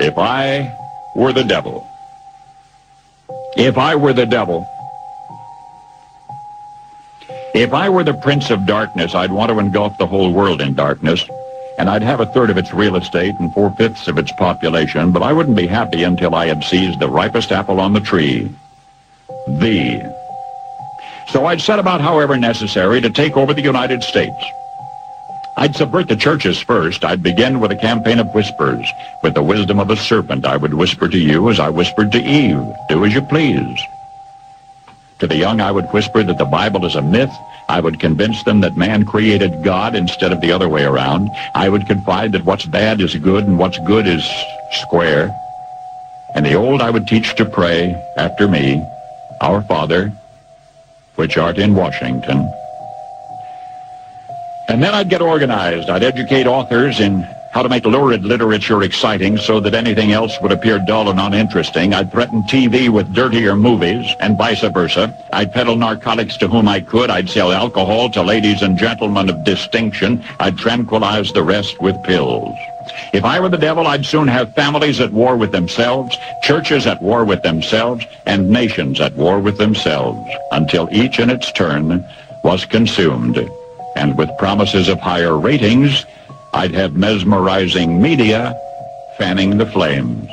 If I were the devil, if I were the devil, if I were the prince of darkness, I'd want to engulf the whole world in darkness, and I'd have a third of its real estate and 4/5 of its population, but I wouldn't be happy until I had seized the ripest apple on the tree. So I'd set about, however necessary, to take over the United States. I'd subvert the churches first. I'd begin with a campaign of whispers. With the wisdom of a serpent, I would whisper to you as I whispered to Eve, do as you please. To the young, I would whisper that the Bible is a myth. I would convince them that man created God instead of the other way around. I would confide that what's bad is good and what's good is square. And the old I would teach to pray after me, Our Father, which art in Washington. And then I'd get organized. I'd educate authors in how to make lurid literature exciting so that anything else would appear dull and uninteresting. I'd threaten TV with dirtier movies and vice versa. I'd peddle narcotics to whom I could. I'd sell alcohol to ladies and gentlemen of distinction. I'd tranquilize the rest with pills. If I were the devil, I'd soon have families at war with themselves, churches at war with themselves, and nations at war with themselves, until each in its turn was consumed. And with promises of higher ratings, I'd have mesmerizing media fanning the flames.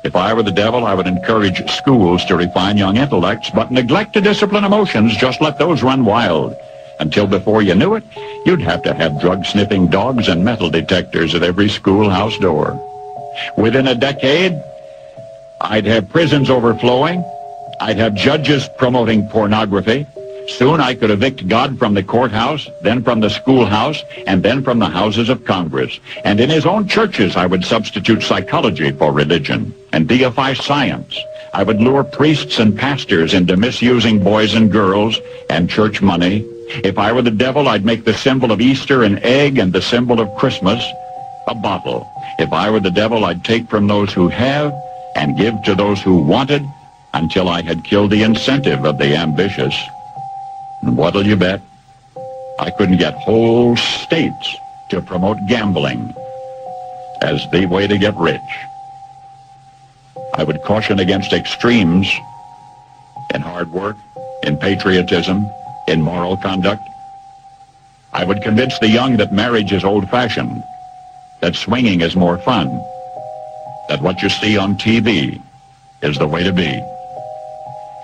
If I were the devil, I would encourage schools to refine young intellects, but neglect to discipline emotions. Just let those run wild. Until before you knew it, you'd have to have drug-sniffing dogs and metal detectors at every schoolhouse door. Within a decade, I'd have prisons overflowing. I'd have judges promoting pornography. Soon I could evict God from the courthouse, then from the schoolhouse, and then from the houses of Congress. And in his own churches, I would substitute psychology for religion and deify science. I would lure priests and pastors into misusing boys and girls and church money. If I were the devil, I'd make the symbol of Easter an egg and the symbol of Christmas a bottle. If I were the devil, I'd take from those who have and give to those who wanted until I had killed the incentive of the ambitious. And what'll you bet? I couldn't get whole states to promote gambling as the way to get rich. I would caution against extremes in hard work, in patriotism, in moral conduct. I would convince the young that marriage is old-fashioned, that swinging is more fun, that what you see on TV is the way to be.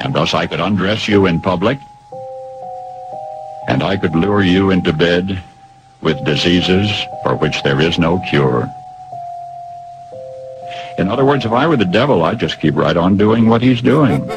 And thus I could undress you in public, and I could lure you into bed with diseases for which there is no cure. In other words, if I were the devil, I'd just keep right on doing what he's doing.